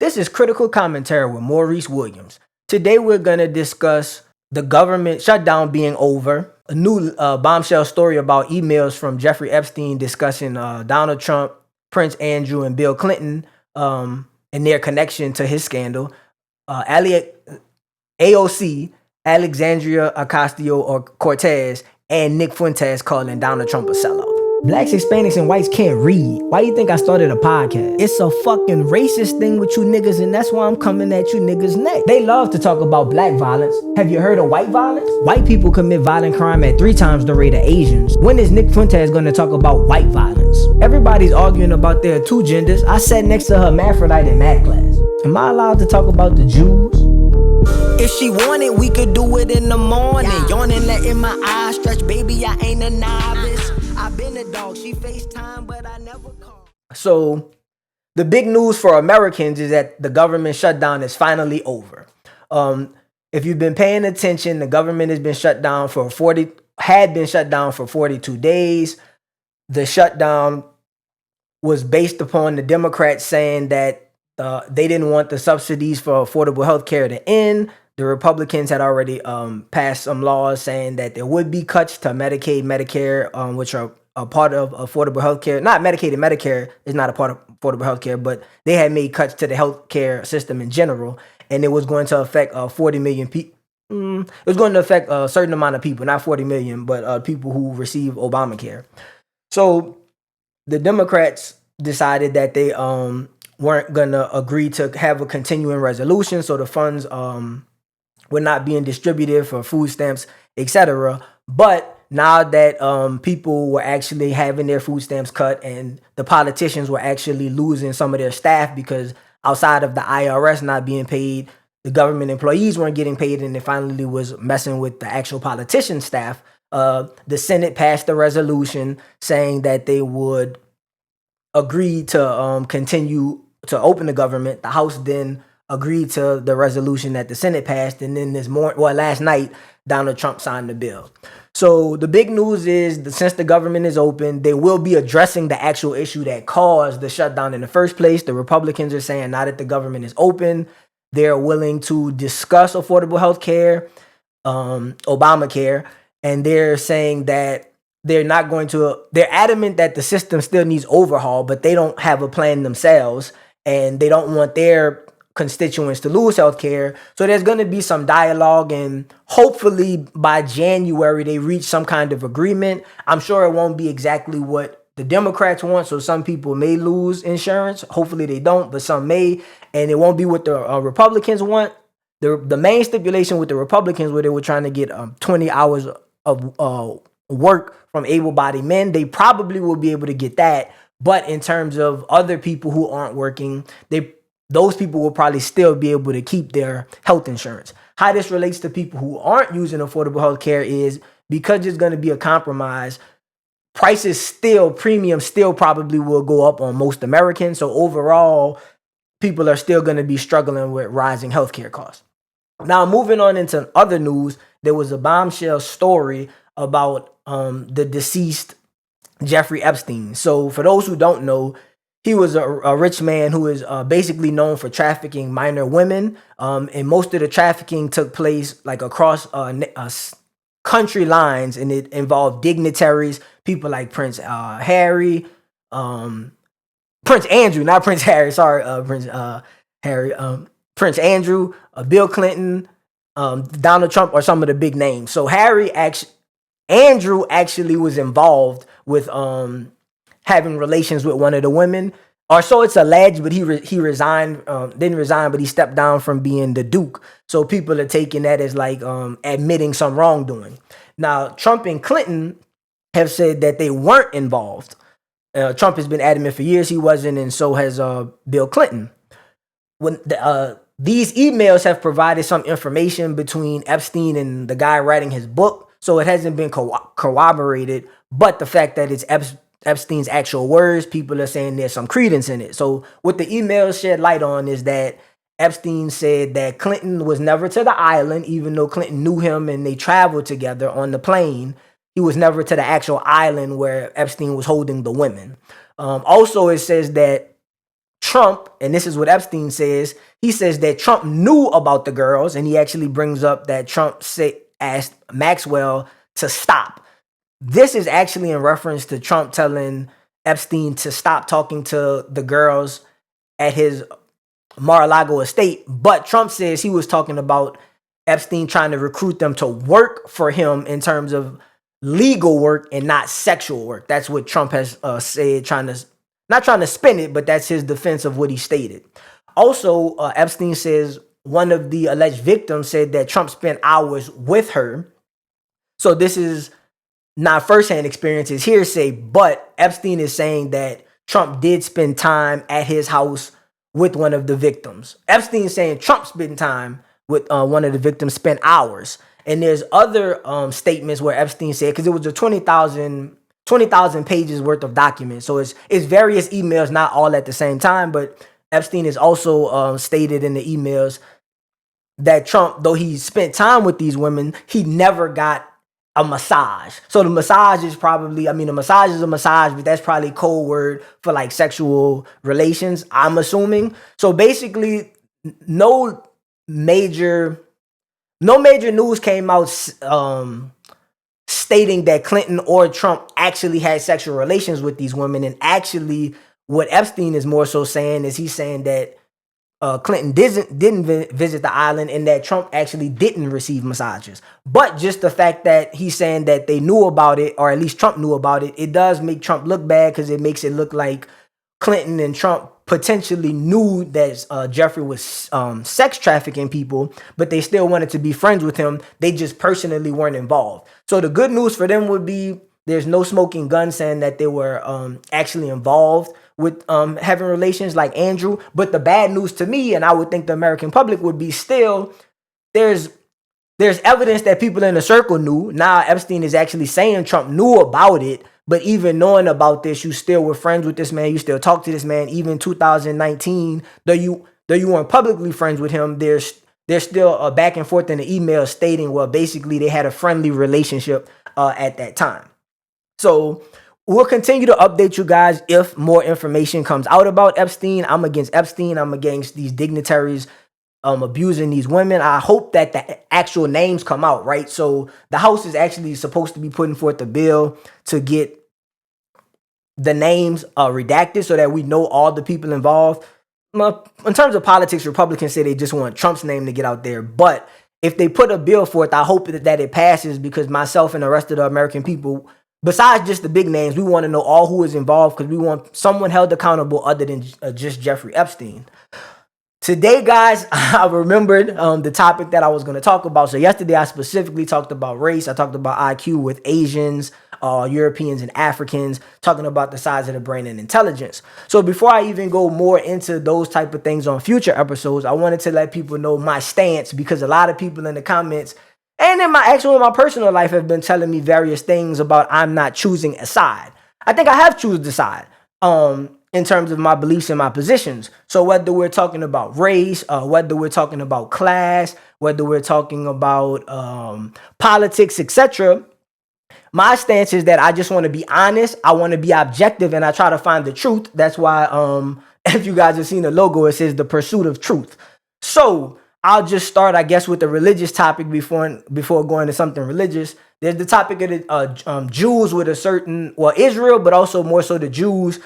This is Critical Commentary with Maurice Williams. Today we're going to discuss the government shutdown being over, a new bombshell story about emails from Jeffrey Epstein discussing Donald Trump, Prince Andrew, and Bill Clinton and their connection to his scandal, AOC, Alexandria Ocasio-Cortez, and Nick Fuentes calling Donald Trump a sellout. Blacks, Hispanics, and whites can't read. Why you think I started a podcast? It's a fucking racist thing with you niggas, and that's why I'm coming at you niggas next. They love to talk about black violence. Have you heard of white violence? White people commit violent crime at 3 times the rate of Asians. When is Nick Fuentes gonna talk about white violence? Everybody's arguing about their 2 genders. I sat next to her hermaphrodite in math class. Am I allowed to talk about the Jews? If she wanted, we could do it in the morning. Yawning, letting my eyes stretch, baby, I ain't a novice. I've been a dog, she FaceTime, but I never call. So, the big news for Americans is that the government shutdown is finally over. If you've been paying attention, the government has been shut down for 42 days. The shutdown was based upon the Democrats saying that they didn't want the subsidies for affordable health care to end. The Republicans had already passed some laws saying that there would be cuts to Medicaid, Medicare, which are a part of affordable health care. Not Medicaid and Medicare is not a part of affordable health care, but they had made cuts to the health care system in general, and it was going to affect 40 million people. It was going to affect a certain amount of people, not 40 million, but people who receive Obamacare. So the Democrats decided that they weren't going to agree to have a continuing resolution, so the funds were not being distributed for food stamps, etc. But now that people were actually having their food stamps cut and the politicians were actually losing some of their staff because outside of the IRS not being paid, the government employees weren't getting paid, and it finally was messing with the actual politician staff, the Senate passed a resolution saying that they would agree to continue to open the government. The House then agreed to the resolution that the Senate passed, and then last night, Donald Trump signed the bill. So the big news is that since the government is open, they will be addressing the actual issue that caused the shutdown in the first place. The Republicans are saying now that the government is open, they're willing to discuss affordable health care, Obamacare, and they're saying that they're adamant that the system still needs overhaul, but they don't have a plan themselves, and they don't want their constituents to lose health care. So there's going to be some dialogue, and hopefully by January they reach some kind of agreement. I'm sure it won't be exactly what the Democrats want, so some people may lose insurance. Hopefully they don't, but some may, and it won't be what the Republicans want. The main stipulation with the Republicans, where they were trying to get 20 hours of work from able-bodied men, they probably will be able to get that. But in terms of other people who aren't working, those people will probably still be able to keep their health insurance. How this relates to people who aren't using affordable health care is because there's going to be a compromise, premiums still probably will go up on most Americans. So overall, people are still going to be struggling with rising healthcare costs. Now, moving on into other news, there was a bombshell story about the deceased Jeffrey Epstein. So for those who don't know, he was a rich man who is basically known for trafficking minor women, and most of the trafficking took place like across country lines, and it involved dignitaries, people like Prince Andrew, Bill Clinton, Donald Trump are some of the big names. So Andrew actually was involved with having relations with one of the women, or so it's alleged, but he resigned, didn't resign, but he stepped down from being the Duke. So people are taking that as like admitting some wrongdoing. Now, Trump and Clinton have said that they weren't involved. Trump has been adamant for years he wasn't, and so has Bill Clinton. These emails have provided some information between Epstein and the guy writing his book, so it hasn't been corroborated, but the fact that it's Epstein's actual words, people are saying there's some credence in it. So what the emails shed light on is that Epstein said that Clinton was never to the island, even though Clinton knew him and they traveled together on the plane. He was never to the actual island where Epstein was holding the women. Also, it says that Trump, and this is what Epstein says, he says that Trump knew about the girls, and he actually brings up that Trump asked Maxwell to stop. This is actually in reference to Trump telling Epstein to stop talking to the girls at his Mar-a-Lago estate, but Trump says he was talking about Epstein trying to recruit them to work for him in terms of legal work and not sexual work. That's what Trump has said, not trying to spin it, but that's his defense of what he stated. Also, Epstein says one of the alleged victims said that Trump spent hours with her. So this is not firsthand experience, it's hearsay, but Epstein is saying that Trump did spend time at his house with one of the victims. Epstein is saying Trump spent time with one of the victims, spent hours. And there's other statements where Epstein said, because it was a 20,000 pages worth of documents. So it's various emails, not all at the same time, but Epstein is also stated in the emails that Trump, though he spent time with these women, he never got a massage. So the massage is probably, a massage is a massage, but that's probably code word for like sexual relations, I'm assuming. So basically, no major news came out stating that Clinton or Trump actually had sexual relations with these women. And actually, what Epstein is more so saying is he's saying that Clinton didn't visit the island and that Trump actually didn't receive massages. But just the fact that he's saying that they knew about it, or at least Trump knew about it, it does make Trump look bad because it makes it look like Clinton and Trump potentially knew that Jeffrey was sex trafficking people, but they still wanted to be friends with him. They just personally weren't involved. So the good news for them would be there's no smoking gun saying that they were actually involved with having relations like Andrew. But the bad news to me, and I would think the American public would be still, there's evidence that people in the circle knew. Now Epstein is actually saying Trump knew about it, but even knowing about this, you still were friends with this man. You still talk to this man. Even 2019, though you weren't publicly friends with him, there's still a back and forth in the email stating, well, basically they had a friendly relationship at that time. So we'll continue to update you guys if more information comes out about Epstein. I'm against Epstein. I'm against these dignitaries abusing these women. I hope that the actual names come out, right? So the House is actually supposed to be putting forth a bill to get the names redacted so that we know all the people involved. In terms of politics, Republicans say they just want Trump's name to get out there. But if they put a bill forth, I hope that it passes, because myself and the rest of the American people, besides just the big names, we want to know all who is involved, because we want someone held accountable other than just Jeffrey Epstein. Today, guys, I remembered the topic that I was going to talk about. So yesterday, I specifically talked about race. I talked about IQ with Asians, Europeans, and Africans, talking about the size of the brain and intelligence. So before I even go more into those type of things on future episodes, I wanted to let people know my stance, because a lot of people in the comments and in my personal life have been telling me various things about I'm not choosing a side. I think I have chosen a side. In terms of my beliefs and my positions. So whether we're talking about race, whether we're talking about class, whether we're talking about politics, etc., my stance is that I just want to be honest. I want to be objective, and I try to find the truth. That's why, if you guys have seen the logo, it says the pursuit of truth. So I'll just start, I guess, with the religious topic before going to something religious. There's the topic of the Jews with a certain, Israel, but also more so the Jews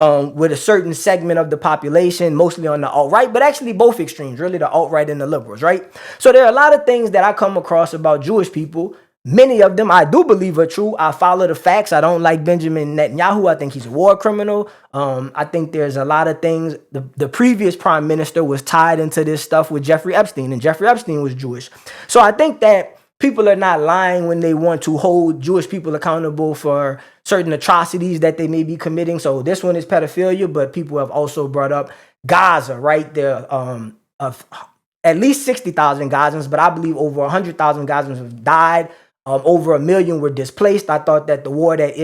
with a certain segment of the population, mostly on the alt-right, but actually both extremes, really the alt-right and the liberals, right? So there are a lot of things that I come across about Jewish people. Many of them I do believe are true. I follow the facts. I don't like Benjamin Netanyahu. I think he's a war criminal. I think there's a lot of things. The previous prime minister was tied into this stuff with Jeffrey Epstein, and Jeffrey Epstein was Jewish. So I think that people are not lying when they want to hold Jewish people accountable for certain atrocities that they may be committing. So this one is pedophilia, but people have also brought up Gaza, right? There of at least 60,000 Gazans, but I believe over 100,000 Gazans have died. Over 1 million were displaced. I thought that the war that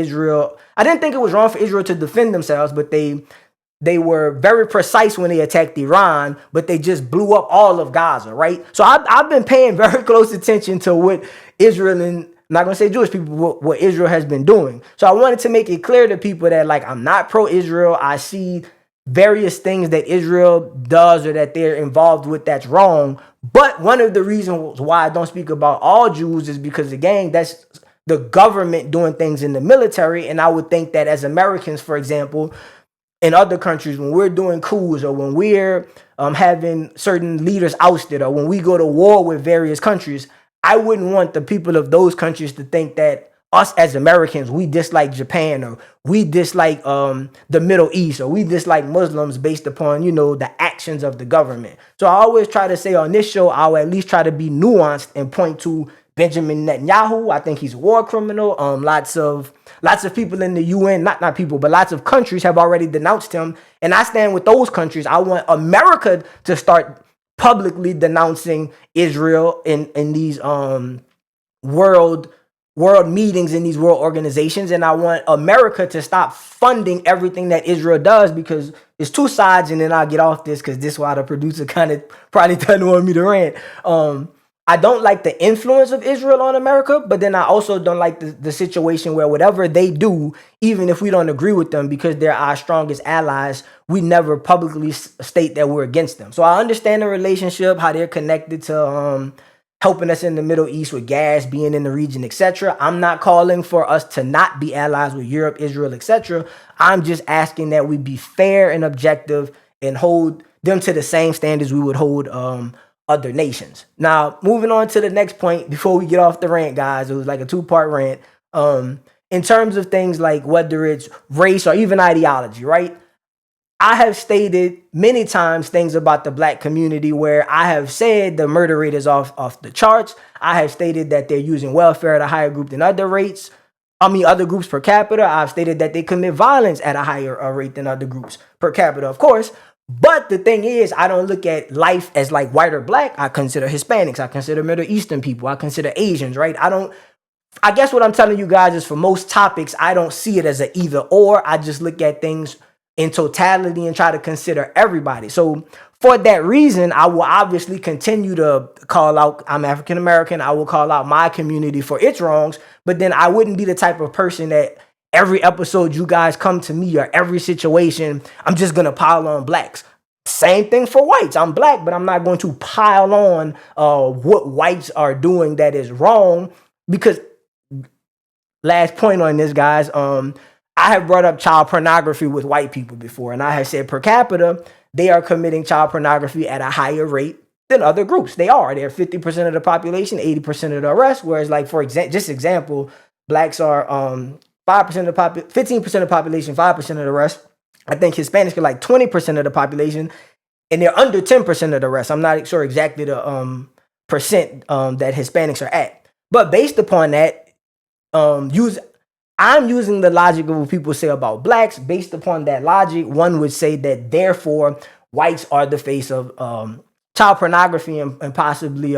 I didn't think it was wrong for Israel to defend themselves, but they were very precise when they attacked Iran, but they just blew up all of Gaza, right? So I've been paying very close attention to what Israel, and I'm not going to say Jewish people, what Israel has been doing. So I wanted to make it clear to people that, like, I'm not pro-Israel. I see various things that Israel does or that they're involved with that's wrong. But one of the reasons why I don't speak about all Jews is because, again, that's the government doing things in the military. And I would think that as Americans, for example, in other countries, when we're doing coups or when we're having certain leaders ousted or when we go to war with various countries, I wouldn't want the people of those countries to think that us as Americans, we dislike Japan or we dislike the Middle East or we dislike Muslims based upon, the actions of the government. So I always try to say on this show, I'll at least try to be nuanced and point to Benjamin Netanyahu. I think he's a war criminal. Lots of people in the UN, not people, but lots of countries have already denounced him. And I stand with those countries. I want America to start publicly denouncing Israel in these world meetings, in these world organizations. And I want America to stop funding everything that Israel does, because it's two sides. And then I'll get off this because this is why the producer kind of probably doesn't want me to rant. I don't like the influence of Israel on America, but then I also don't like the situation where whatever they do, even if we don't agree with them because they're our strongest allies, we never publicly state that we're against them. So I understand the relationship, how they're connected to helping us in the Middle East with gas, being in the region, etc. I'm not calling for us to not be allies with Europe, Israel, etc. I'm just asking that we be fair and objective and hold them to the same standards we would hold other nations. Now, moving on to the next point before we get off the rant, guys. It was like a 2-part rant. In terms of things like whether it's race or even ideology, right? I have stated many times things about the black community where I have said the murder rate is off the charts. I have stated that they're using welfare at a higher group than other groups per capita. I've stated that they commit violence at a higher rate than other groups per capita, of course. But the thing is, I don't look at life as like white or black. I consider Hispanics. I consider Middle Eastern people. I consider Asians, right? I guess what I'm telling you guys is for most topics, I don't see it as an either or. I just look at things in totality and try to consider everybody. So for that reason, I will obviously continue to call out, I'm African American. I will call out my community for its wrongs, but then I wouldn't be the type of person that every episode you guys come to me or every situation, I'm just going to pile on blacks. Same thing for whites. I'm black, but I'm not going to pile on what whites are doing that is wrong. Because last point on this, guys, I have brought up child pornography with white people before, and I have said per capita, they are committing child pornography at a higher rate than other groups. They're 50% of the population, 80% of the rest. Whereas, like, for example, blacks are 5% of the 15% of the population, 5% of the rest. I think Hispanics are like 20% of the population, and they're under 10% of the rest. I'm not sure exactly the percent that Hispanics are at. But based upon that, I'm using the logic of what people say about blacks. Based upon that logic, one would say that therefore whites are the face of child pornography and possibly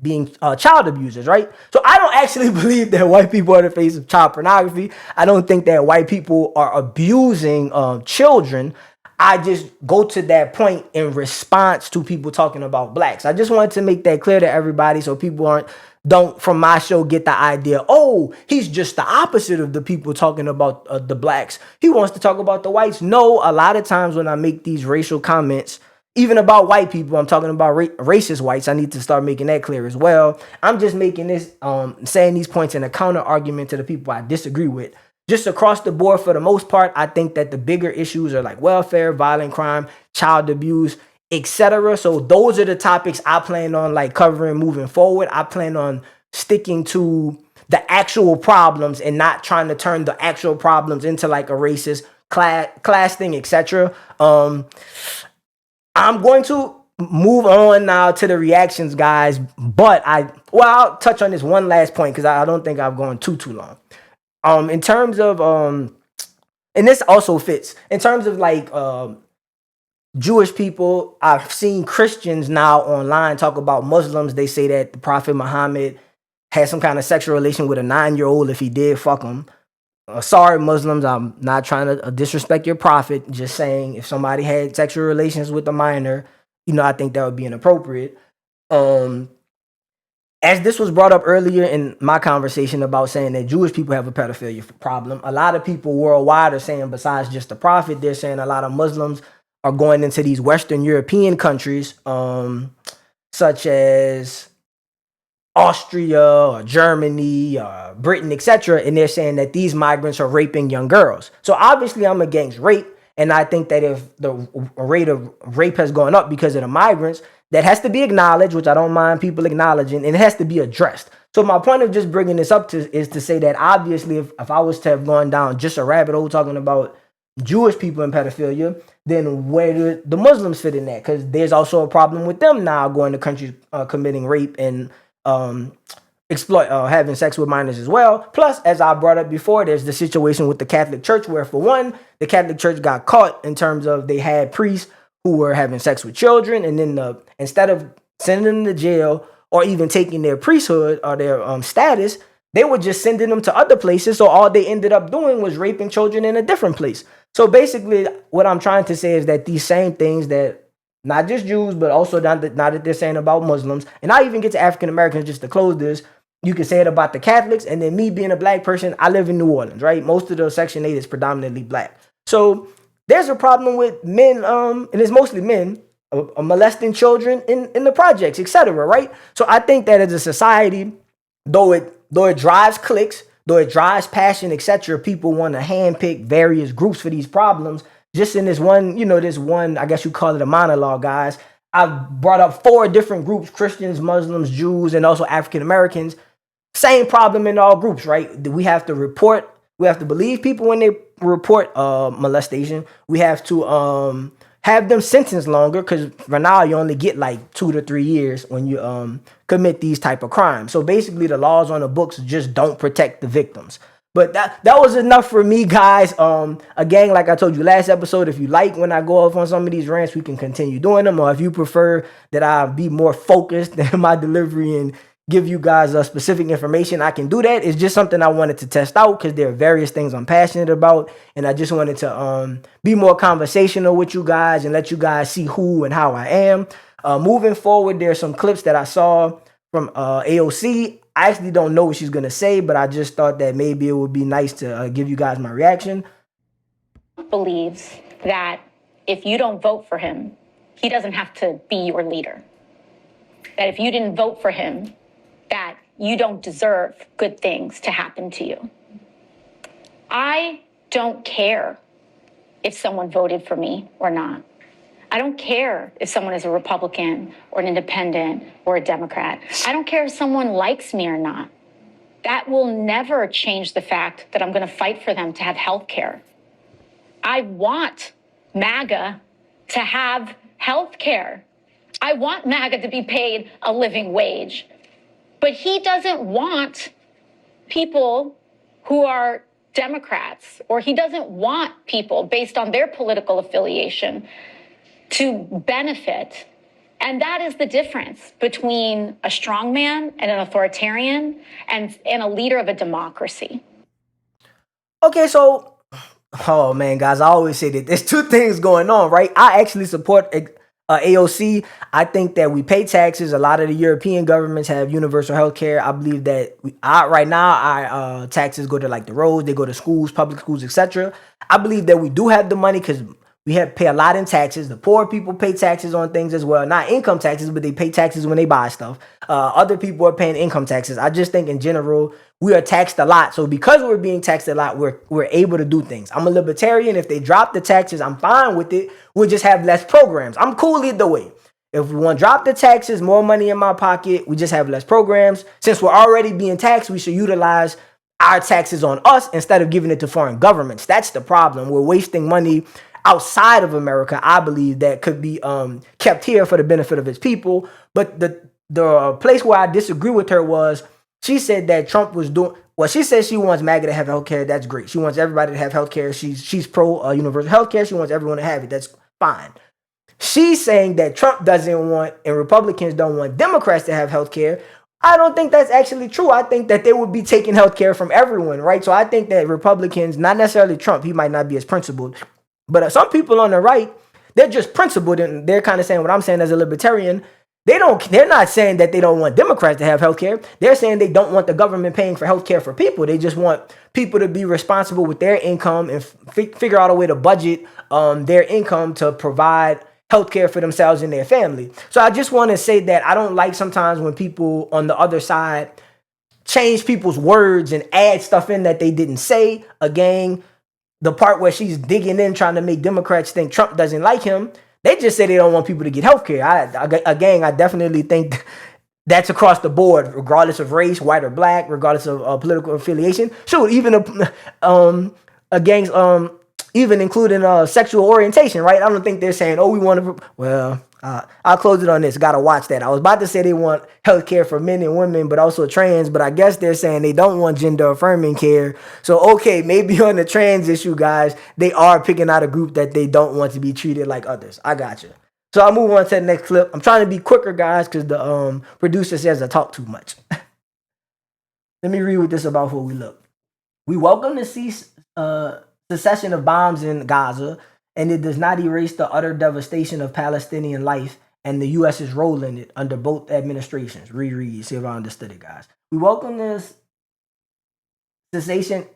being child abusers, right? So I don't actually believe that white people are the face of child pornography. I don't think that white people are abusing children. I just go to that point in response to people talking about blacks. I just wanted to make that clear to everybody so people don't from my show get the idea, oh, he's just the opposite of the people talking about the blacks. He wants to talk about the whites. No, a lot of times when I make these racial comments, even about white people, I'm talking about racist whites. I need to start making that clear as well. I'm just making this, saying these points in a counter argument to the people I disagree with. Just across the board, for the most part, I think that the bigger issues are like welfare, violent crime, child abuse, etc. So those are the topics I plan on like covering moving forward. I plan on sticking to the actual problems and not trying to turn the actual problems into like a racist class thing, etc. I'm going to move on now to the reactions, guys. But I'll touch on this one last point because I don't think I've gone too long. In terms of and this also fits in terms of like Jewish people. I've seen Christians now online talk about Muslims. They say that the Prophet Muhammad had some kind of sexual relation with a 9-year-old. If he did, fuck him. Sorry, Muslims, I'm not trying to disrespect your prophet. Just saying, if somebody had sexual relations with a minor, I think that would be inappropriate. And as this was brought up earlier in my conversation about saying that Jewish people have a pedophilia problem, a lot of people worldwide are saying, besides just the prophet, they're saying a lot of Muslims are going into these Western European countries, such as Austria or Germany or Britain, etc., and they're saying that these migrants are raping young girls. So obviously I'm against rape, and I think that if the rate of rape has gone up because of the migrants, that has to be acknowledged, which I don't mind people acknowledging, and it has to be addressed. So my point of just bringing this up is to say that obviously if I was to have gone down just a rabbit hole talking about Jewish people and pedophilia, then where do the Muslims fit in that? Because there's also a problem with them now going to countries committing rape and exploit having sex with minors as well. Plus, as I brought up before, there's the situation with the Catholic Church where, for one, the Catholic Church got caught in terms of they had priests who were having sex with children, and then instead of sending them to jail or even taking their priesthood or their status, they were just sending them to other places. So all they ended up doing was raping children in a different place. So basically, what I'm trying to say is that these same things that not just Jews, but also now that they're saying about Muslims, and I even get to African Americans just to close this, you can say it about the Catholics, and then me being a black person, I live in New Orleans, right? Most of the Section 8 is predominantly black. So there's a problem with men, and it's mostly men, molesting children in the projects, etc., right? So I think that as a society, though it drives clicks, though it drives passion, etc., people want to handpick various groups for these problems. Just in this one, I guess you call it a monologue, guys, I've brought up 4 different groups: Christians, Muslims, Jews, and also African Americans. Same problem in all groups, right? We have to believe people when they report molestation. We have to have them sentenced longer, because for now you only get like 2 to 3 years when you commit these type of crimes. So basically the laws on the books just don't protect the victims. But that was enough for me, guys. Again, like I told you last episode, if you like when I go off on some of these rants, we can continue doing them. Or if you prefer that I be more focused in my delivery and give you guys specific information, I can do that. It's just something I wanted to test out because there are various things I'm passionate about. And I just wanted to be more conversational with you guys and let you guys see who and how I am. Moving forward, there's some clips that I saw from AOC. I actually don't know what she's going to say, but I just thought that maybe it would be nice to give you guys my reaction. Believes that if you don't vote for him, he doesn't have to be your leader. That if you didn't vote for him, that you don't deserve good things to happen to you. I don't care if someone voted for me or not. I don't care if someone is a Republican or an independent or a Democrat. I don't care if someone likes me or not. That will never change the fact that I'm going to fight for them to have health care. I want MAGA to have health care. I want MAGA to be paid a living wage. But he doesn't want people who are Democrats, or he doesn't want people based on their political affiliation to benefit. And that is the difference between a strongman and an authoritarian and a leader of a democracy. Okay, so, oh man, guys, I always say that there's 2 things going on, right? I actually support AOC. I think that we pay taxes. A lot of the European governments have universal health care. I believe that right now our taxes go to like the roads, they go to schools, public schools, etc. I believe that we do have the money because we have to pay a lot in taxes. The poor people pay taxes on things as well. Not income taxes, but they pay taxes when they buy stuff. Other people are paying income taxes. I just think in general, we are taxed a lot. So because we're being taxed a lot, we're able to do things. I'm a libertarian. If they drop the taxes, I'm fine with it. We'll just have less programs. I'm cool either way. If we want to drop the taxes, more money in my pocket, we just have less programs. Since we're already being taxed, we should utilize our taxes on us instead of giving it to foreign governments. That's the problem. We're wasting money outside of America, I believe, that could be kept here for the benefit of its people. But the place where I disagree with her was she said that Trump was doing, well, she says she wants MAGA to have health care. That's great. She wants everybody to have health care. She's pro universal health care. She wants everyone to have it. That's fine. She's saying that Trump doesn't want and Republicans don't want Democrats to have health care. I don't think that's actually true. I think that they would be taking health care from everyone, right? So I think that Republicans, not necessarily Trump, he might not be as principled, but some people on the right, they're just principled, and they're kind of saying what I'm saying as a libertarian. They're not saying that they don't want Democrats to have health care. They're saying they don't want the government paying for health care for people. They just want people to be responsible with their income and figure out a way to budget their income to provide health care for themselves and their family. So I just want to say that I don't like sometimes when people on the other side change people's words and add stuff in that they didn't say. Again, the part where she's digging in trying to make Democrats think Trump doesn't like him. They just say they don't want people to get health care. I definitely think that's across the board, regardless of race, white or black, regardless of political affiliation. Shoot, even even including sexual orientation, right? I don't think they're saying, oh, we want to. Well, I'll close it on this. Got to watch that. I was about to say they want health care for men and women, but also trans. But I guess they're saying they don't want gender affirming care. So, okay, maybe on the trans issue, guys, they are picking out a group that they don't want to be treated like others. I got you. So I'll move on to the next clip. I'm trying to be quicker, guys, because the producer says I talk too much. Let me read what this about before we look. We welcome the cessation of bombs in Gaza, and it does not erase the utter devastation of Palestinian life and the U.S.'s role in it under both administrations. Reread, see if I understood it, guys. We welcome this cessation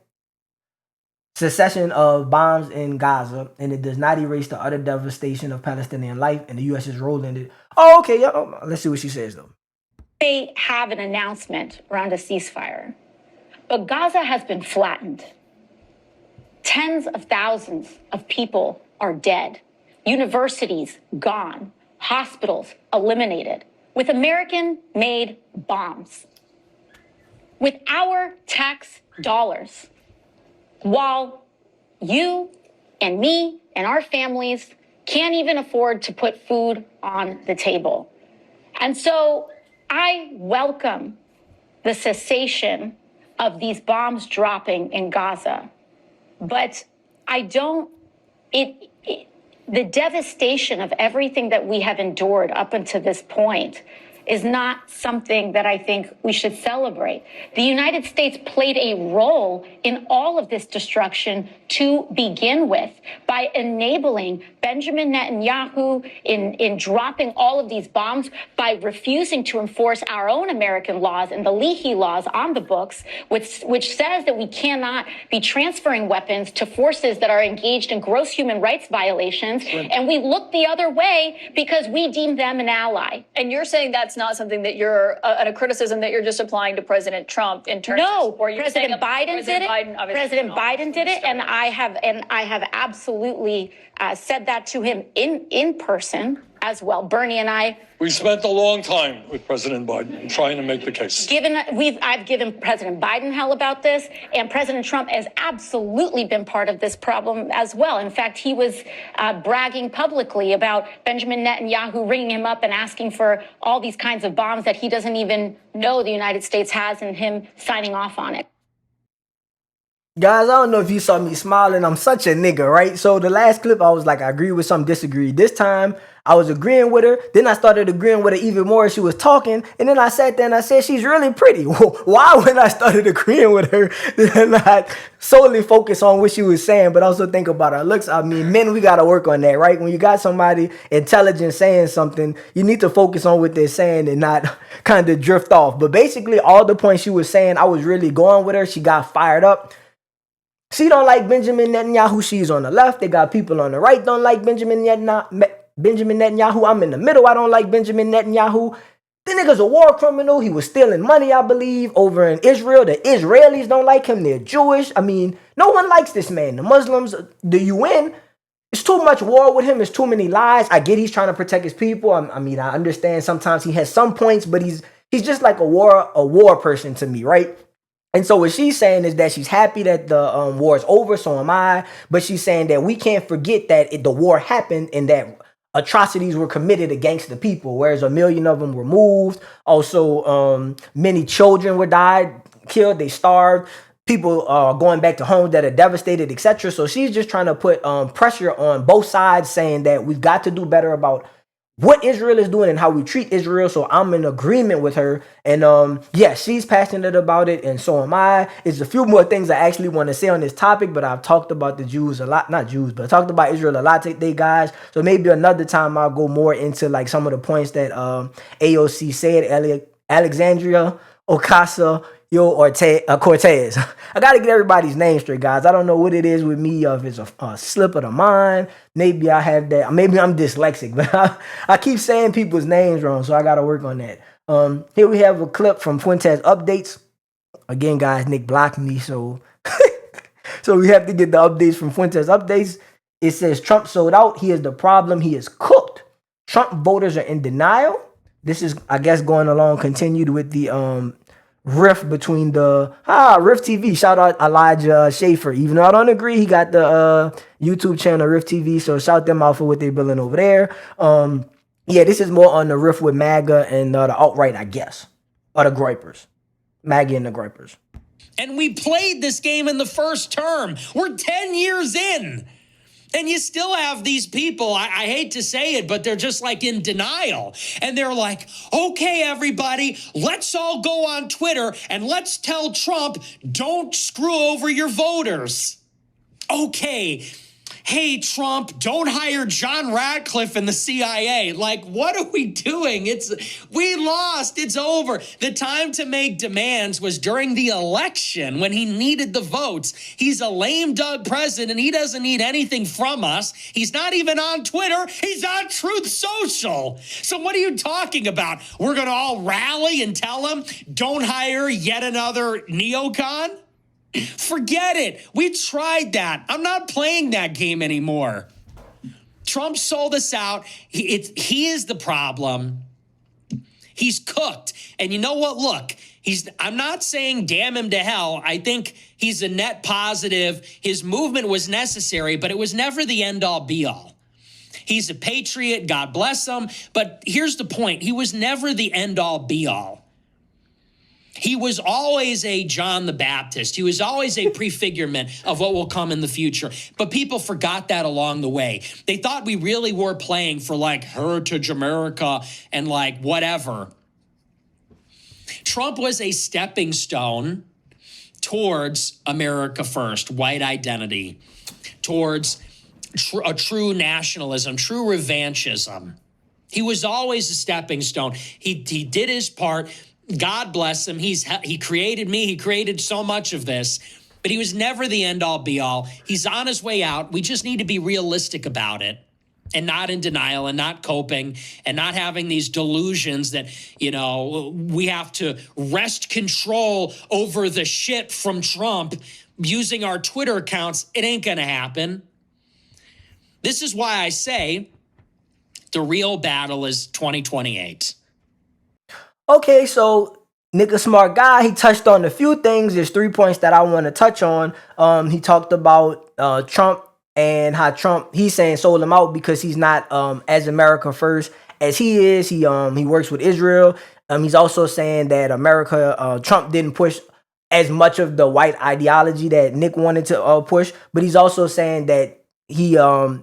of bombs in Gaza, and it does not erase the utter devastation of Palestinian life and the U.S.'s role in it. Oh, okay, yeah. Let's see what she says, though. They have an announcement around a ceasefire, but Gaza has been flattened. Tens of thousands of people are dead. Universities gone. Hospitals eliminated. With American-made bombs. With our tax dollars. While you and me and our families can't even afford to put food on the table. And so I welcome the cessation of these bombs dropping in Gaza. But I don't, the devastation of everything that we have endured up until this point is not something that I think we should celebrate. The United States played a role in all of this destruction to begin with by enabling Benjamin Netanyahu in dropping all of these bombs, by refusing to enforce our own American laws and the Leahy laws on the books, which says that we cannot be transferring weapons to forces that are engaged in gross human rights violations. Right. And we look the other way because we deem them an ally. And you're saying that's not something that you're a criticism that you're just applying to President Trump in terms of, or you're President Biden did it. President Biden did it, and I have absolutely said that to him in person as well. Bernie and I. We spent a long time with President Biden trying to make the case. I've given President Biden hell about this, and President Trump has absolutely been part of this problem as well. In fact, he was bragging publicly about Benjamin Netanyahu ringing him up and asking for all these kinds of bombs that he doesn't even know the United States has, and him signing off on it. Guys, I don't know if you saw me smiling. I'm such a nigga, right? So the last clip, I was like, I agree with some, disagree. This time, I was agreeing with her. Then I started agreeing with her even more as she was talking. And then I sat there and I said, she's really pretty. Why when I started agreeing with her, did I not solely focus on what she was saying, but also think about her looks? I mean, men, we got to work on that, right? When you got somebody intelligent saying something, you need to focus on what they're saying and not kind of drift off. But basically, all the points she was saying, I was really going with her. She got fired up. She don't like Benjamin Netanyahu. She's on the left. They got people on the right don't like Benjamin Netanyahu. I'm in the middle. I don't like Benjamin Netanyahu. The nigga's a war criminal. He was stealing money, I believe, over in Israel. The Israelis don't like him. They're Jewish. I mean, no one likes this man. The Muslims, the UN, it's too much war with him. It's too many lies. I get he's trying to protect his people. I mean, I understand sometimes he has some points, but he's just like a war person to me, right? And so what she's saying is that she's happy that the war is over, so am I. But she's saying that we can't forget that the war happened and that atrocities were committed against the people, whereas 1 million of them were moved. Also, many children were killed, they starved. People are going back to homes that are devastated, etc. So she's just trying to put pressure on both sides, saying that we've got to do better about what Israel is doing and how we treat Israel. So I'm in agreement with her. And yeah, she's passionate about it, and so am I. It's a few more things I actually want to say on this topic, but I've talked about the Jews a lot, not Jews, but I talked about Israel a lot today, guys. So maybe another time I'll go more into like some of the points that AOC said, Alexandria Cortez. I gotta get everybody's name straight, guys. I don't know what it is with me, if it's a slip of the mind. Maybe I have that. Maybe I'm dyslexic, but I keep saying people's names wrong, so I gotta work on that. Here we have a clip from Fuentes updates. Again, guys, Nick blocked me, so so we have to get the updates from Fuentes updates. It says Trump sold out. He is the problem. He is cooked. Trump voters are in denial. This is, I guess, going along, continued with the rift between the Rift TV. Shout out Elijah Schaefer. Even though I don't agree, he got the YouTube channel Rift TV, so shout them out for what they're building over there. Yeah, this is more on the rift with MAGA and the alt-right, I guess, or the Groypers. MAGA and the Groypers. And we played this game in the first term. We're 10 years in. And you still have these people, I hate to say it, but they're just like in denial. And they're like, okay, everybody, let's all go on Twitter and let's tell Trump, don't screw over your voters. Okay. Hey, Trump, don't hire John Ratcliffe in the CIA. Like, what are we doing? We lost. It's over. The time to make demands was during the election when he needed the votes. He's a lame duck president. He doesn't need anything from us. He's not even on Twitter. He's on Truth Social. So what are you talking about? We're going to all rally and tell him, don't hire yet another neocon? Forget it. We tried that. I'm not playing that game anymore. Trump sold us out. He is the problem. He's cooked. And you know what? Look, I'm not saying damn him to hell. I think he's a net positive. His movement was necessary, but it was never the end all be all. He's a patriot. God bless him. But here's the point. He was never the end all be all. He was always a John the Baptist. He was always a prefigurement of what will come in the future. But people forgot that along the way. They thought we really were playing for like Heritage America and like whatever. Trump was a stepping stone towards America First, white identity, towards a true nationalism, true revanchism. He was always a stepping stone. He did his part. God bless him. He created me. He created so much of this, but he was never the end all be all. He's on his way out. We just need to be realistic about it and not in denial and not coping and not having these delusions that, you know, we have to wrest control over the shit from Trump using our Twitter accounts. It ain't going to happen. This is why I say the real battle is 2028. Okay, so Nick, a smart guy, he touched on a few things. There's 3 points that I want to touch on. He talked about Trump and how Trump, he's saying sold him out because he's not as America first as he is. He works with Israel. He's also saying that Trump didn't push as much of the white ideology that Nick wanted to push, but he's also saying that he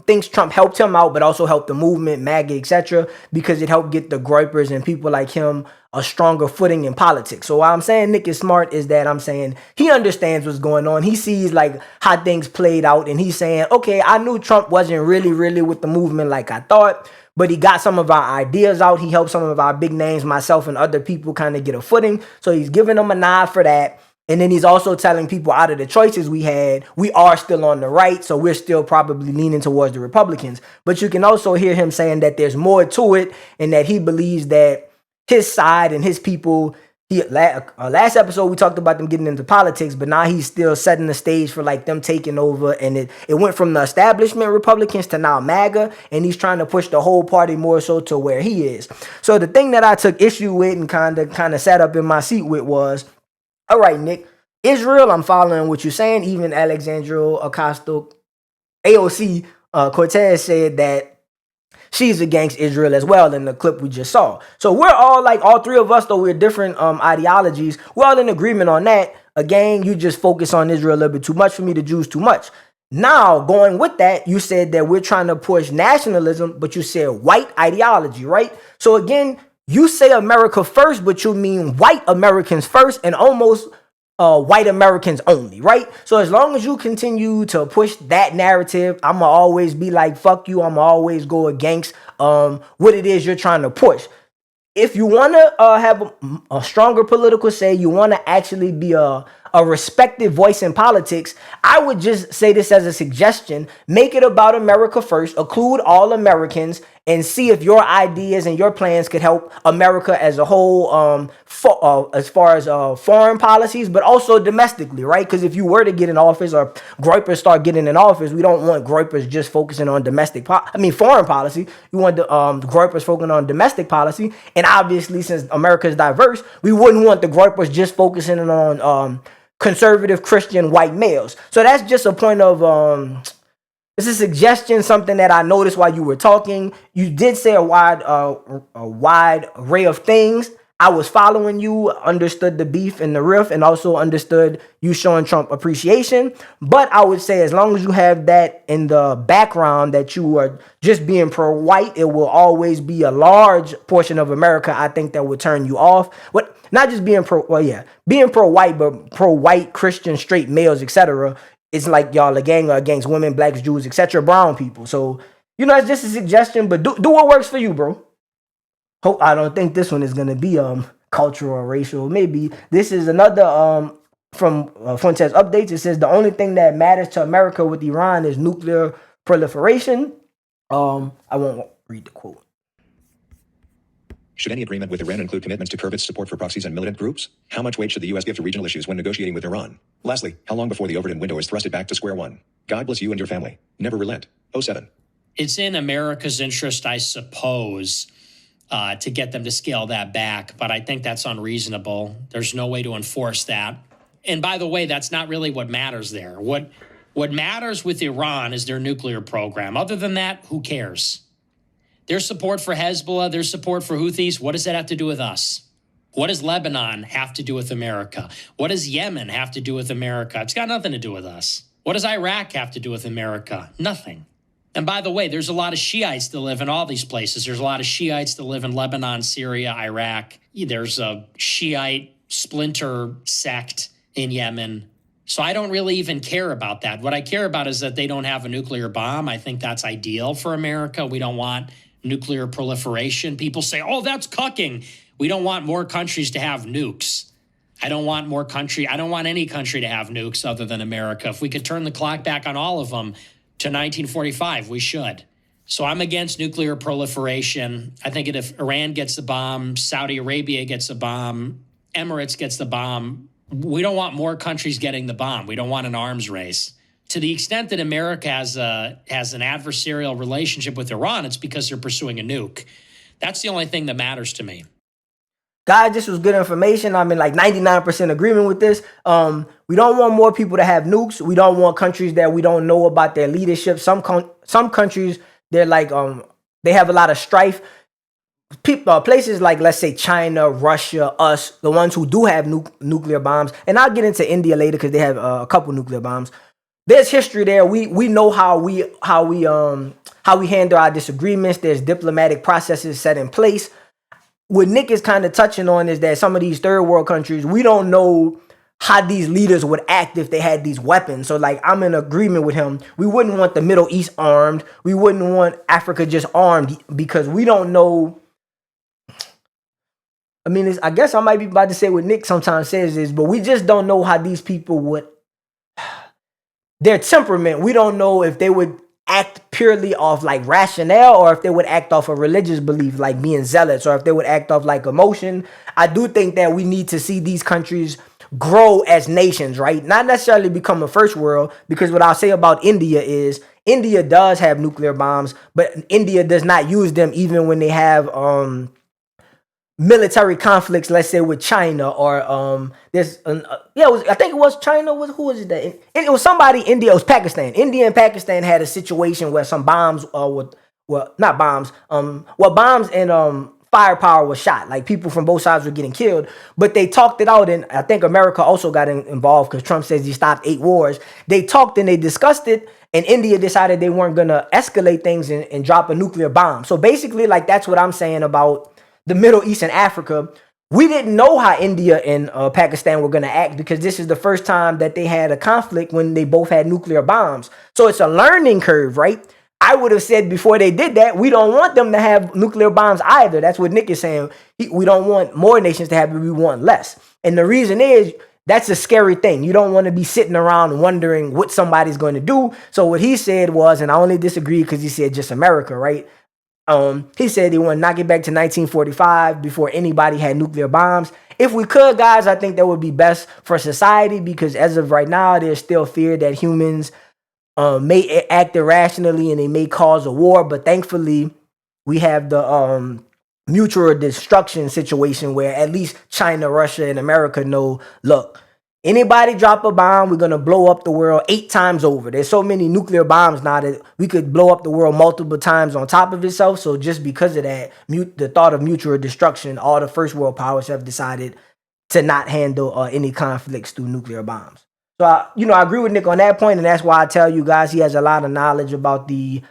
thinks Trump helped him out, but also helped the movement, MAGA, etc., because it helped get the Groypers and people like him a stronger footing in politics. So why I'm saying Nick is smart is that I'm saying he understands what's going on. He sees like how things played out, and he's saying, okay, I knew Trump wasn't really with the movement like I thought, but he got some of our ideas out. He helped some of our big names, myself and other people, kind of get a footing. So he's giving them a nod for that. And then he's also telling people out of the choices we had, we are still on the right, so we're still probably leaning towards the Republicans. But you can also hear him saying that there's more to it and that he believes that his side and his people, last episode we talked about them getting into politics, but now he's still setting the stage for like them taking over. And it went from the establishment Republicans to now MAGA, and he's trying to push the whole party more so to where he is. So the thing that I took issue with and kind of sat up in my seat with was, all right, Nick, Israel, I'm following what you're saying. Even Alexandria AOC Cortez said that she's against Israel as well in the clip we just saw. So we're all like, all three of us, though we're different ideologies, we're all in agreement on that. Again, you just focus on Israel a little bit too much for me, the Jews too much. Now, going with that, you said that we're trying to push nationalism, but you said white ideology, right? So again, you say America first, but you mean white Americans first and almost white Americans only, right? So as long as you continue to push that narrative, I'm gonna always be like, fuck you. I'm gonna always go against what it is you're trying to push. If you want to have a stronger political say, you want to actually be a respected voice in politics, I would just say this as a suggestion. Make it about America first, include all Americans, and see if your ideas and your plans could help America as a whole, as far as foreign policies, but also domestically, right? Because if you were to get in office or Groypers start getting in office, we don't want Groypers just focusing on foreign policy. We want the Groypers focusing on domestic policy. And obviously, since America is diverse, we wouldn't want the Groypers just focusing on conservative Christian white males. So that's just a point of it's a suggestion, something that I noticed while you were talking. You did say a wide array of things. I was following you, understood the beef and the riff, and also understood you showing Trump appreciation. But I would say as long as you have that in the background that you are just being pro-white, it will always be a large portion of America, I think, that will turn you off. Not just being being pro-white, but pro-white Christian straight males, etc. It's like y'all a gang against women, blacks, Jews, etc., brown people. So, it's just a suggestion, but do what works for you, bro. I don't think this one is going to be cultural or racial. Maybe this is another from Fuentes Updates. It says the only thing that matters to America with Iran is nuclear proliferation. I won't read the quote. Should any agreement with Iran include commitments to curb its support for proxies and militant groups? How much weight should the U.S. give to regional issues when negotiating with Iran? Lastly, how long before the Overton window is thrusted back to square one? God bless you and your family. Never relent. 07. It's in America's interest, I suppose, to get them to scale that back, but I think that's unreasonable. There's no way to enforce that. And by the way, that's not really what matters there. What matters with Iran is their nuclear program. Other than that, who cares? Their support for Hezbollah, their support for Houthis, what does that have to do with us? What does Lebanon have to do with America? What does Yemen have to do with America? It's got nothing to do with us. What does Iraq have to do with America? Nothing. And by the way, there's a lot of Shiites that live in all these places. There's a lot of Shiites that live in Lebanon, Syria, Iraq. There's a Shiite splinter sect in Yemen. So I don't really even care about that. What I care about is that they don't have a nuclear bomb. I think that's ideal for America. We don't want nuclear proliferation. People say, oh, that's cucking. We don't want more countries to have nukes. I don't want any country to have nukes other than America. If we could turn the clock back on all of them to 1945, we should. So I'm against nuclear proliferation. I think if Iran gets the bomb, Saudi Arabia gets a bomb, Emirates gets the bomb, we don't want more countries getting the bomb. We don't want an arms race. To the extent that America has an adversarial relationship with Iran, it's because they're pursuing a nuke. That's the only thing that matters to me. Guys, this was good information. I'm in like 99% agreement with this. We don't want more people to have nukes. We don't want countries that we don't know about their leadership. Some countries, they're like they have a lot of strife. Places like, let's say, China, Russia, us, the ones who do have nuclear bombs, and I'll get into India later because they have a couple nuclear bombs. There's history there. We know how we handle our disagreements. There's diplomatic processes set in place. What Nick is kind of touching on is that some of these third world countries, we don't know how these leaders would act if they had these weapons. So like, I'm in agreement with him. We wouldn't want the Middle East armed. We wouldn't want Africa just armed because we don't know. I mean, I guess I might be about to say what Nick sometimes says is, but we just don't know how these people would, their temperament. We don't know if they would act purely off like rationale or if they would act off a religious belief like being zealots or if they would act off like emotion. I do think that we need to see these countries grow as nations, right? Not necessarily become a first world, because what I'll say about India is India does have nuclear bombs, but India does not use them even when they have military conflicts, let's say with China or I think it was China. Who was it that it was somebody? India, it was Pakistan. India and Pakistan had a situation where some bombs bombs and firepower was shot. Like people from both sides were getting killed, but they talked it out. And I think America also got involved because Trump says he stopped 8 wars. They talked and they discussed it. And India decided they weren't going to escalate things and drop a nuclear bomb. So basically, like, that's what I'm saying about the Middle East and Africa. We didn't know how India and Pakistan were going to act because this is the first time that they had a conflict when they both had nuclear bombs. So it's a learning curve, right? I would have said before they did that, we don't want them to have nuclear bombs either. That's what Nick is saying. We don't want more nations to have it. We want less. And the reason is, that's a scary thing. You don't want to be sitting around wondering what somebody's going to do. So what he said was, and I only disagree because he said just America, right? He said he wanted to knock it back to 1945 before anybody had nuclear bombs. If we could, guys, I think that would be best for society because as of right now, there's still fear that humans may act irrationally and they may cause a war. But thankfully, we have the mutual destruction situation where at least China, Russia, and America know, look, anybody drop a bomb, we're going to blow up the world 8 times over. There's so many nuclear bombs now that we could blow up the world multiple times on top of itself. So just because of that, the thought of mutual destruction, all the first world powers have decided to not handle any conflicts through nuclear bombs. So, I agree with Nick on that point, and that's why I tell you guys he has a lot of knowledge about the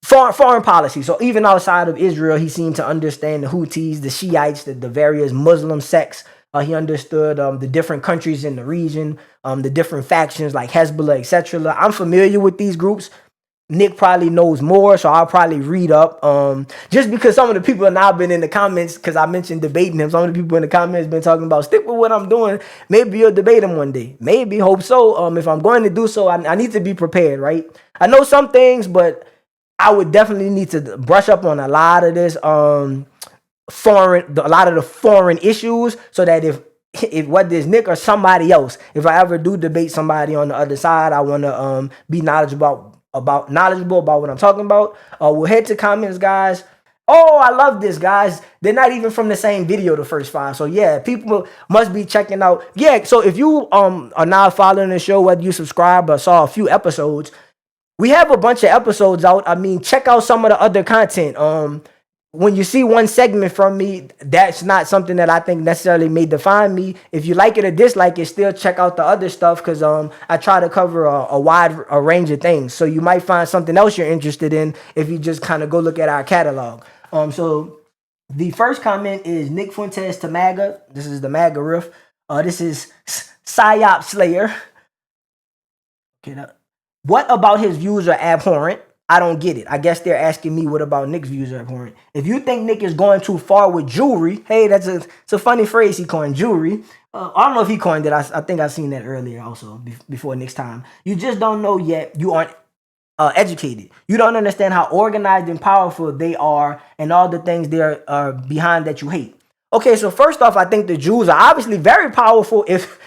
foreign policy. So even outside of Israel, he seemed to understand the Houthis, the Shiites, the various Muslim sects. He understood the different countries in the region, the different factions like Hezbollah, etc. I'm familiar with these groups. Nick probably knows more, so I'll probably read up. Just because some of the people have now been in the comments, because I mentioned debating him, some of the people in the comments been talking about stick with what I'm doing. Maybe you'll debate him one day. Maybe, hope so. If I'm going to do so, I need to be prepared, right? I know some things, but I would definitely need to brush up on a lot of this a lot of the foreign issues, so that if whether it's Nick or somebody else, if I ever do debate somebody on the other side, I want to be knowledgeable about what I'm talking about. We'll head to comments, guys. Oh, I love this, guys. They're not even from the same video, the first 5. So yeah, people must be checking out. Yeah, so if you are now following the show, whether you subscribe or saw a few episodes, we have a bunch of episodes out. I mean, check out some of the other content. When you see one segment from me, that's not something that I think necessarily may define me. If you like it or dislike it, still check out the other stuff because I try to cover a wide range of things. So you might find something else you're interested in if you just kind of go look at our catalog. So the first comment is Nick Fuentes to MAGA. This is the MAGA riff. This is Psyop Slayer. Okay, what about his views are abhorrent? I don't get it. I guess they're asking me what about Nick's views are abhorrent. If you think Nick is going too far with jewelry, hey, it's a funny phrase he coined, jewelry. I don't know if he coined it. I think I've seen that earlier also before Nick's time. You just don't know yet. You aren't educated. You don't understand how organized and powerful they are and all the things they're behind that you hate. Okay, so first off, I think the Jews are obviously very powerful if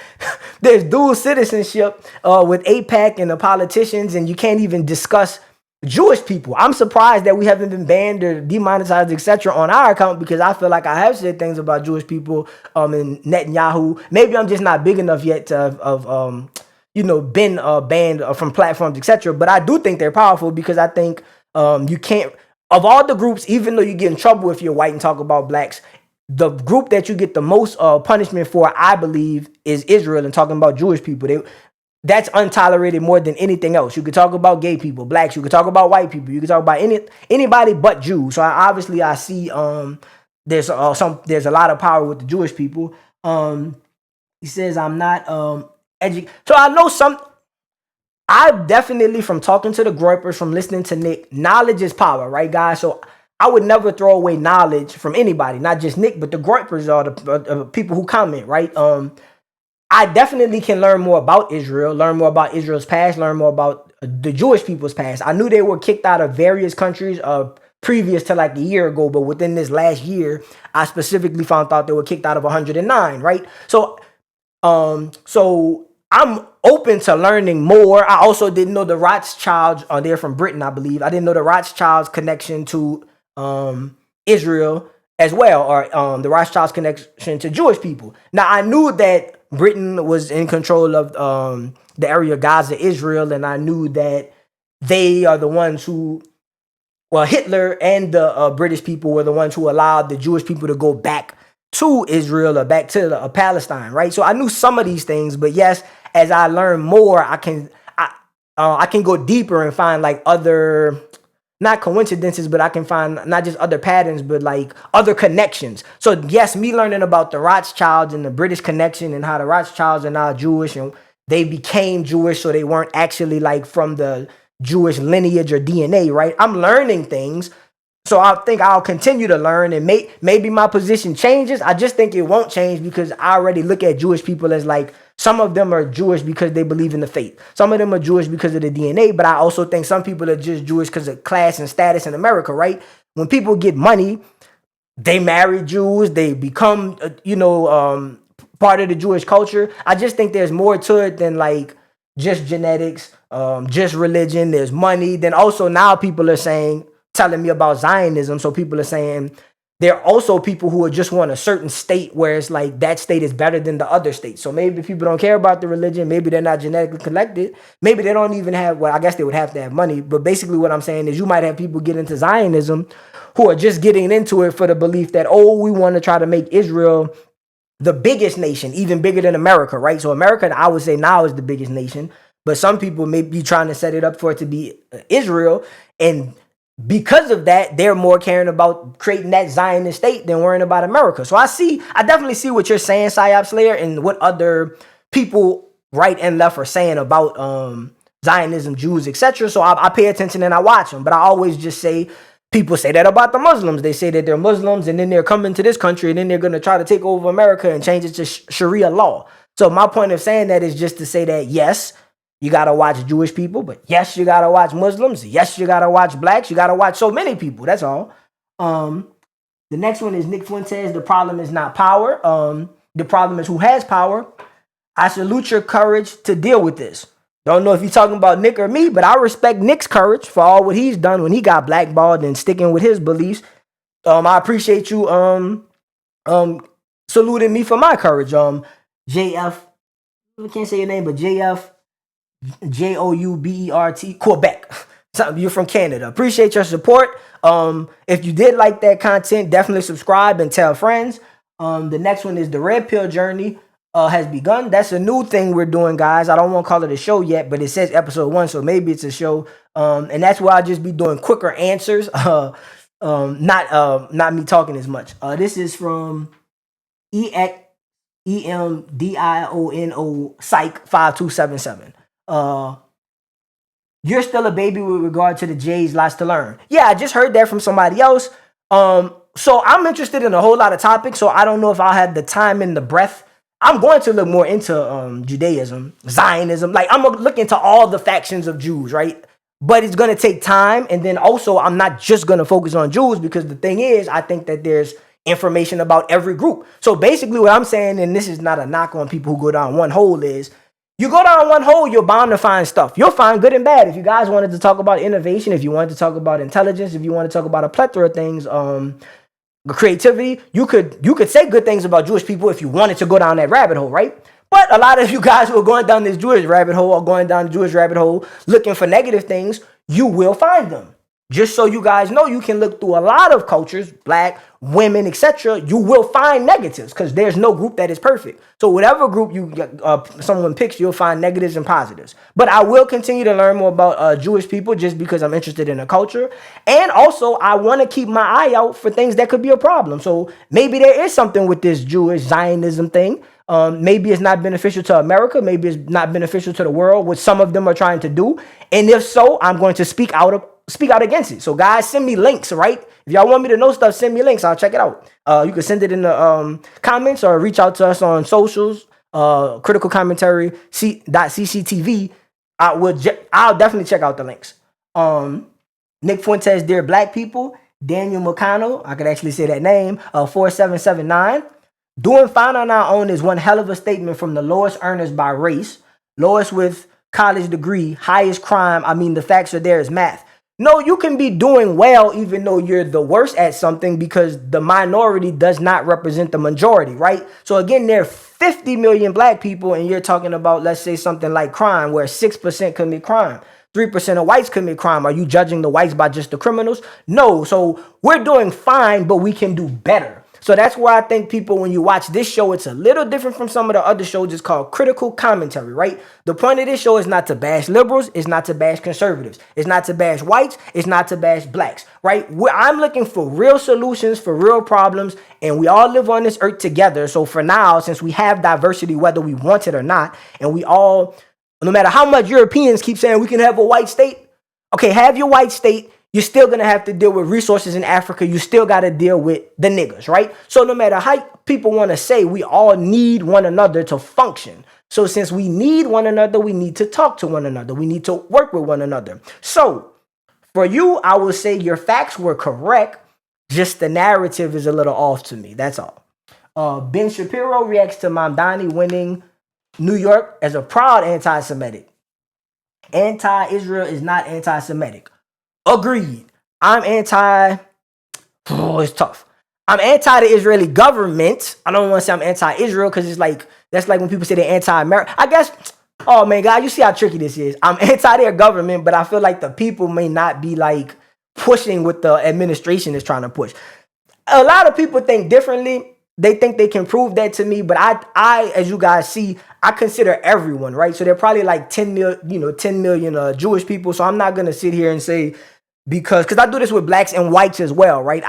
there's dual citizenship with AIPAC and the politicians, and you can't even discuss Jewish people. I'm surprised that we haven't been banned or demonetized, etc. on our account, because I feel like I have said things about Jewish people in Netanyahu. Maybe I'm just not big enough yet to have been banned from platforms, etc. But I do think they're powerful because I think you can't, of all the groups, even though you get in trouble if you're white and talk about blacks, the group that you get the most punishment for, I believe, is Israel and talking about Jewish people. That's untolerated more than anything else. You could talk about gay people, blacks. You could talk about white people. You could talk about anybody but Jews. So I see there's a lot of power with the Jewish people. He says I'm not educated. So I know I definitely, from talking to the Groypers, from listening to Nick, knowledge is power, right, guys? So I would never throw away knowledge from anybody, not just Nick, but the Groypers are the people who comment, right? I definitely can learn more about Israel, learn more about Israel's past, learn more about the Jewish people's past. I knew they were kicked out of various countries previous to like a year ago, but within this last year, I specifically found out they were kicked out of 109, right? So I'm open to learning more. I also didn't know the Rothschilds, they're from Britain, I believe. I didn't know the Rothschilds' connection to Israel as well, or the Rothschilds' connection to Jewish people. Now, I knew that Britain was in control of the area of Gaza, Israel, and I knew that they are the ones who well, Hitler and the British people were the ones who allowed the Jewish people to go back to Israel or back to Palestine, right? So I knew some of these things, but yes, as I learn more, I can go deeper and find like other, not coincidences, but I can find not just other patterns, but like other connections. So yes, me learning about the Rothschilds and the British connection and how the Rothschilds are now Jewish and they became Jewish, so they weren't actually like from the Jewish lineage or DNA, right? I'm learning things. So I think I'll continue to learn, and maybe my position changes. I just think it won't change because I already look at Jewish people as like, some of them are Jewish because they believe in the faith. Some of them are Jewish because of the DNA, but I also think some people are just Jewish because of class and status in America, right? When people get money, they marry Jews, they become, part of the Jewish culture. I just think there's more to it than like just genetics, just religion. There's money. Then also now people are telling me about Zionism. So people are saying there are also people who just want a certain state where it's like that state is better than the other state. So maybe people don't care about the religion. Maybe they're not genetically connected. Maybe they don't even have, well, I guess they would have to have money. But basically what I'm saying is you might have people get into Zionism who are just getting into it for the belief that, we want to try to make Israel the biggest nation, even bigger than America, right? So America, I would say now is the biggest nation. But some people may be trying to set it up for it to be Israel. And because of that, they're more caring about creating that Zionist state than worrying about America. So I definitely see what you're saying, Psyop Slayer, and what other people right and left are saying about Zionism, Jews, etc. So I pay attention and I watch them. But I always just say, people say that about the Muslims. They say that they're Muslims and then they're coming to this country and then they're going to try to take over America and change it to Sharia law. So my point of saying that is just to say that, yes, you got to watch Jewish people, but yes, you got to watch Muslims. Yes, you got to watch blacks. You got to watch so many people. That's all. The next one is Nick Fuentes. The problem is not power. The problem is who has power. I salute your courage to deal with this. Don't know if you're talking about Nick or me, but I respect Nick's courage for all what he's done when he got blackballed and sticking with his beliefs. I appreciate you saluting me for my courage. JF, I can't say your name, but JF, Joubert, Quebec. You're from Canada. Appreciate your support. If you did like that content, definitely subscribe and tell friends. The next one is the Red Pill Journey has begun. That's a new thing we're doing, guys. I don't want to call it a show yet, but it says episode 1, so maybe it's a show. And that's why I'll just be doing quicker answers. Not me talking as much. This is from EMDIONO Psych 5277. You're still a baby with regard to the J's, lots to learn. Yeah, I just heard that from somebody else. So I'm interested in a whole lot of topics, so I don't know if I'll have the time and the breath. I'm going to look more into Judaism, Zionism. Like, I'm going to look into all the factions of Jews, right? But it's going to take time. And then also, I'm not just going to focus on Jews, because the thing is, I think that there's information about every group. So basically what I'm saying, and this is not a knock on people who go down one hole, is you go down one hole, you're bound to find stuff. You'll find good and bad. If you guys wanted to talk about innovation, if you wanted to talk about intelligence, if you want to talk about a plethora of things, creativity, you could say good things about Jewish people if you wanted to go down that rabbit hole, right? But a lot of you guys who are going down this Jewish rabbit hole or going down the Jewish rabbit hole looking for negative things, you will find them. Just so you guys know, you can look through a lot of cultures, black, women, etc. You will find negatives because there's no group that is perfect. So whatever group someone picks, you'll find negatives and positives. But I will continue to learn more about Jewish people just because I'm interested in the culture. And also, I want to keep my eye out for things that could be a problem. So maybe there is something with this Jewish Zionism thing. Maybe it's not beneficial to America. Maybe it's not beneficial to the world, what some of them are trying to do. And if so, I'm going to speak out against it. So guys, send me links, right? If y'all want me to know stuff, send me links. I'll check it out. You can send it in the comments or reach out to us on socials, critical commentary, .cctv. I'll definitely check out the links. Nick Fuentes, dear black people. Daniel Mocano, I could actually say that name, 4779. Doing fine on our own is one hell of a statement from the lowest earners by race. Lowest with college degree, highest crime. I mean, the facts are there is math. No, you can be doing well even though you're the worst at something, because the minority does not represent the majority, right? So again, there are 50 million black people and you're talking about, let's say, something like crime where 6% commit crime. 3% of whites commit crime. Are you judging the whites by just the criminals? No. So we're doing fine, but we can do better. So that's where I think people, when you watch this show, it's a little different from some of the other shows. It's called critical commentary, right? The point of this show is not to bash liberals. It's not to bash conservatives. It's not to bash whites. It's not to bash blacks, right? I'm looking for real solutions for real problems, and we all live on this earth together. So for now, since we have diversity, whether we want it or not, and we all, no matter how much Europeans keep saying we can have a white state, okay, have your white state. You're still going to have to deal with resources in Africa. You still got to deal with the niggers, right? So no matter how people want to say, we all need one another to function. So since we need one another, we need to talk to one another. We need to work with one another. So for you, I will say your facts were correct. Just the narrative is a little off to me. That's all. Ben Shapiro reacts to Mamdani winning New York as a proud anti-Semitic. Anti-Israel is not anti-Semitic. Agreed. It's tough. I'm anti the Israeli government. I don't want to say I'm anti-Israel because it's like, that's like when people say they're anti-American. I guess, oh man, God, you see how tricky this is. I'm anti their government, but I feel like the people may not be like pushing what the administration is trying to push. A lot of people think differently. They think they can prove that to me, but I, as you guys see, I consider everyone, right? So they're probably like 10 million Jewish people. So I'm not going to sit here and say, because I do this with blacks and whites as well, right?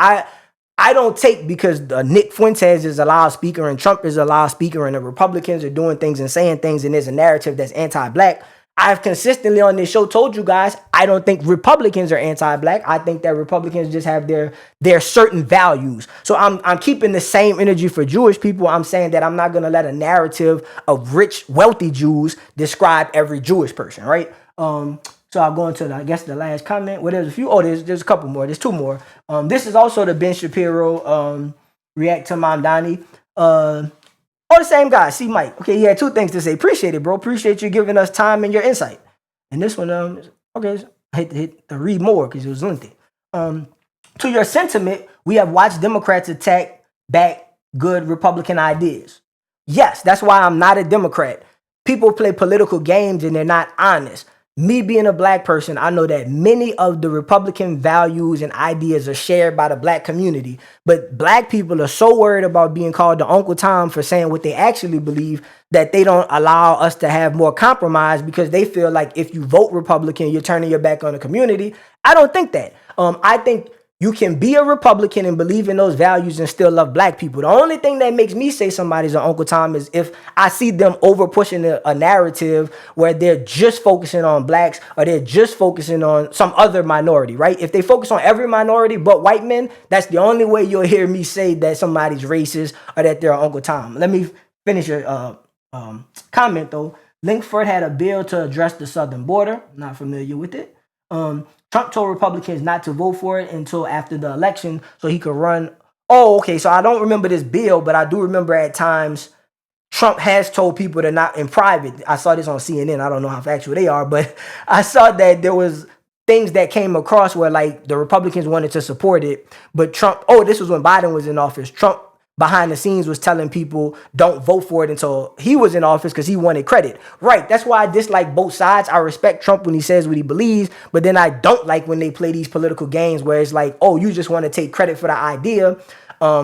I don't take because Nick Fuentes is a loudspeaker and Trump is a loudspeaker and the Republicans are doing things and saying things and there's a narrative that's anti-black. I've consistently on this show told you guys, I don't think Republicans are anti-black. I think that Republicans just have their certain values. So I'm keeping the same energy for Jewish people. I'm saying that I'm not going to let a narrative of rich, wealthy Jews describe every Jewish person, right? So I'll go into, I guess, the last comment. Well, there's a few. Oh, there's a couple more. There's two more. This is also the Ben Shapiro react to Mamdani. The same guy. See, Mike. Okay, he had two things to say. Appreciate it, bro. Appreciate you giving us time and your insight. And this one, okay, I hit to read more because it was lengthy. To your sentiment, we have watched Democrats attack back good Republican ideas. Yes, that's why I'm not a Democrat. People play political games and they're not honest. Me being a black person, I know that many of the Republican values and ideas are shared by the black community, but black people are so worried about being called the Uncle Tom for saying what they actually believe that they don't allow us to have more compromise because they feel like if you vote Republican, you're turning your back on the community. I don't think that. I think you can be a Republican and believe in those values and still love black people. The only thing that makes me say somebody's an Uncle Tom is if I see them over pushing a narrative where they're just focusing on blacks or they're just focusing on some other minority, right? If they focus on every minority but white men, that's the only way you'll hear me say that somebody's racist or that they're an Uncle Tom. Let me finish your comment though. Linkford had a bill to address the southern border. Not familiar with it. Trump told Republicans not to vote for it until after the election so he could run. Oh, okay. So I don't remember this bill, but I do remember at times Trump has told people to not in private. I saw this on CNN. I don't know how factual they are, but I saw that there was things that came across where like the Republicans wanted to support it, but Trump, this was when Biden was in office. Trump behind the scenes was telling people don't vote for it until he was in office because he wanted credit. Right. That's why I dislike both sides. I respect Trump when he says what he believes, but then I don't like when they play these political games where it's like, oh, you just want to take credit for the idea.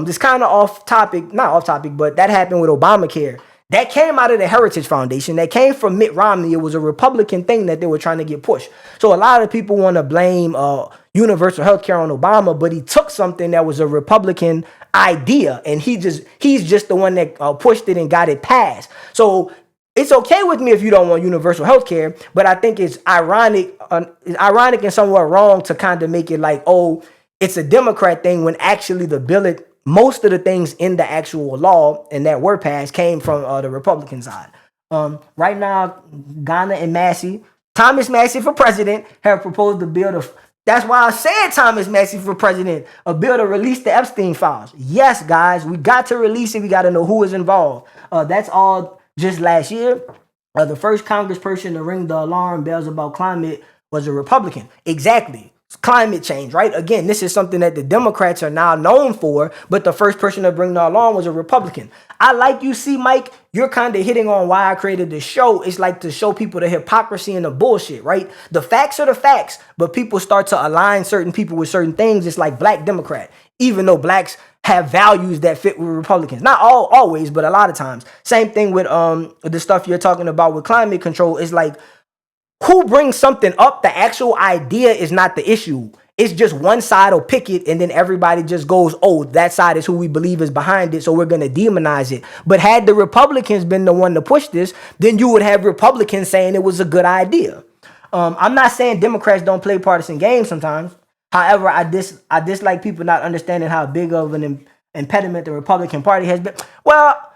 This kind of not off topic, but that happened with Obamacare. That came out of the Heritage Foundation. That came from Mitt Romney. It was a Republican thing that they were trying to get pushed. So a lot of people want to blame universal health care on Obama, but he took something that was a Republican idea and he's just the one that pushed it and got it passed. So it's okay with me if you don't want universal health care, but I think it's ironic and somewhat wrong to kind of make it like, oh, it's a Democrat thing when actually the bill, most of the things in the actual law and that were passed came from the Republican side. Right now, Ghana and Thomas Massey for president, have proposed a bill to. That's why I said Thomas Massey for president, a bill to release the Epstein files. Yes, guys, we got to release it. We got to know who is involved. That's all just last year. The first congressperson to ring the alarm bells about climate was a Republican. Exactly. climate change, right? Again, this is something that the Democrats are now known for, but the first person to bring that along was a Republican. I like you see, Mike, you're kind of hitting on why I created this show. It's like to show people the hypocrisy and the bullshit, right? The facts are the facts, but people start to align certain people with certain things. It's like black Democrat, even though blacks have values that fit with Republicans. Not always, but a lot of times. Same thing with the stuff you're talking about with climate control. It's like, who brings something up? The actual idea is not the issue. It's just one side will pick it, and then everybody just goes, oh, that side is who we believe is behind it, so we're going to demonize it. But had the Republicans been the one to push this, then you would have Republicans saying it was a good idea. I'm not saying Democrats don't play partisan games sometimes. However, I dislike people not understanding how big of an impediment the Republican Party has been. Well,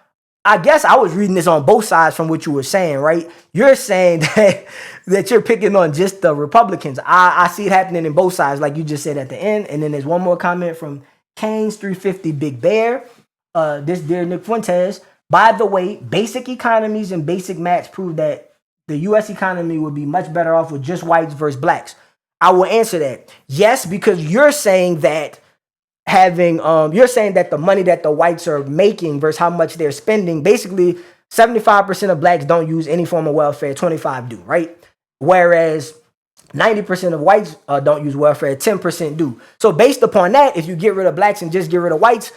I guess I was reading this on both sides from what you were saying, right? You're saying that you're picking on just the Republicans. I see it happening in both sides, like you just said at the end. And then there's one more comment from Kane's 350 Big Bear. This dear Nick Fuentes. By the way, basic economies and basic maths prove that the U.S. economy would be much better off with just whites versus blacks. I will answer that. Yes, because you're saying that you're saying that the money that the whites are making versus how much they're spending, basically 75% of blacks don't use any form of welfare, 25 do, right? Whereas 90% of whites don't use welfare, 10% do. So based upon that, if you get rid of blacks and just get rid of whites,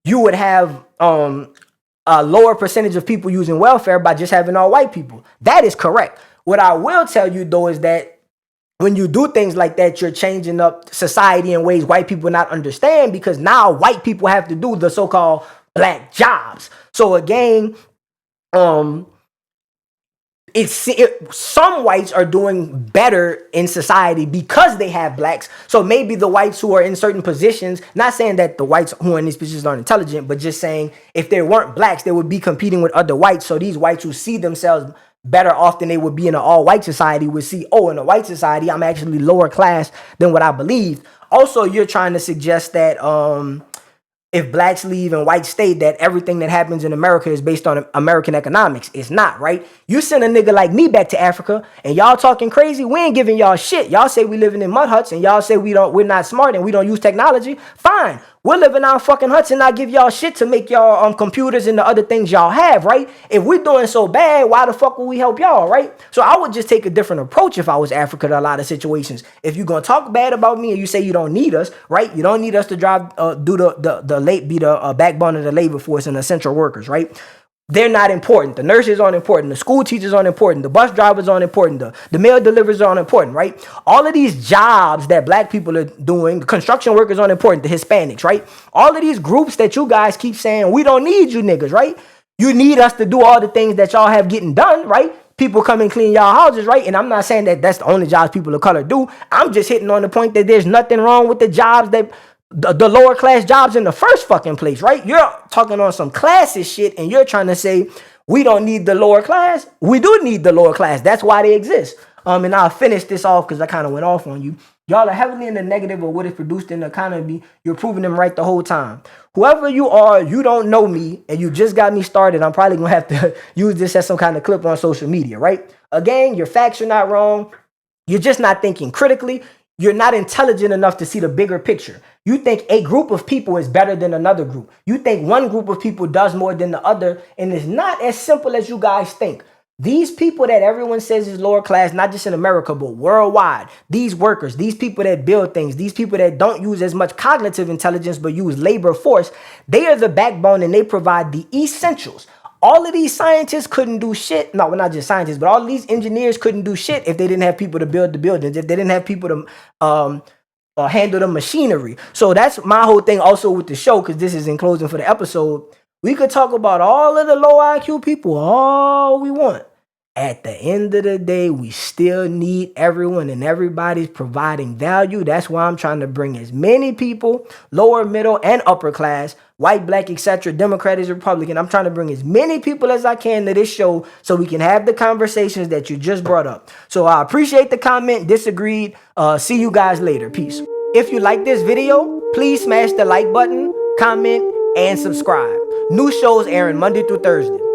you would have a lower percentage of people using welfare by just having all white people. That is correct. What I will tell you though is that when you do things like that, you're changing up society in ways white people not understand, because now white people have to do the so-called black jobs. So again, some whites are doing better in society because they have blacks. So maybe the whites who are in certain positions, not saying that the whites who are in these positions aren't intelligent, but just saying if there weren't blacks, they would be competing with other whites. So these whites who see themselves better off than they would be in an all-white society would see, oh, in a white society, I'm actually lower class than what I believed. Also, you're trying to suggest that if blacks leave and whites stay, that everything that happens in America is based on American economics. It's not, right? You send a nigga like me back to Africa and y'all talking crazy, we ain't giving y'all shit. Y'all say we living in mud huts and y'all say we're not smart and we don't use technology. Fine. We're living our fucking huts and not give y'all shit to make y'all computers and the other things y'all have, right? If we're doing so bad, why the fuck would we help y'all, right? So I would just take a different approach if I was Africa to a lot of situations. If you're gonna talk bad about me and you say you don't need us, right? You don't need us to drive, be the backbone of the labor force and essential workers, right? They're not important. The nurses aren't important. The school teachers aren't important. The bus drivers aren't important. The mail deliverers aren't important, right? All of these jobs that black people are doing, the construction workers aren't important, the Hispanics, right? All of these groups that you guys keep saying, we don't need you niggas, right? You need us to do all the things that y'all have getting done, right? People come and clean y'all houses, right? And I'm not saying that that's the only jobs people of color do. I'm just hitting on the point that there's nothing wrong with the jobs that the lower class jobs in the first fucking place, right? You're talking on some classist shit and you're trying to say we don't need the lower class. We do need the lower class. That's why they exist. And I'll finish this off because I kind of went off on you. Y'all are heavily in the negative of what is produced in the economy. You're proving them right the whole time. Whoever you are, you don't know me and you just got me started. I'm probably going to have to use this as some kind of clip on social media, right? Again, your facts are not wrong. You're just not thinking critically. You're not intelligent enough to see the bigger picture. You think a group of people is better than another group. You think one group of people does more than the other, and it's not as simple as you guys think. These people that everyone says is lower class, not just in America, but worldwide, these workers, these people that build things, these people that don't use as much cognitive intelligence but use labor force, they are the backbone and they provide the essentials. All of these scientists couldn't do shit. No, we're not just scientists, but all of these engineers couldn't do shit if they didn't have people to build the buildings, if they didn't have people to handle the machinery. So that's my whole thing also with the show, because this is in closing for the episode. We could talk about all of the low IQ people all we want. At the end of the day, we still need everyone, and everybody's providing value. That's why I'm trying to bring as many people, lower, middle, and upper class, white, black, etc., Democrat, Republican. I'm trying to bring as many people as I can to this show so we can have the conversations that you just brought up. So I appreciate the comment, disagreed. See you guys later. Peace. If you like this video, please smash the like button, comment, and subscribe. New shows airing Monday through Thursday.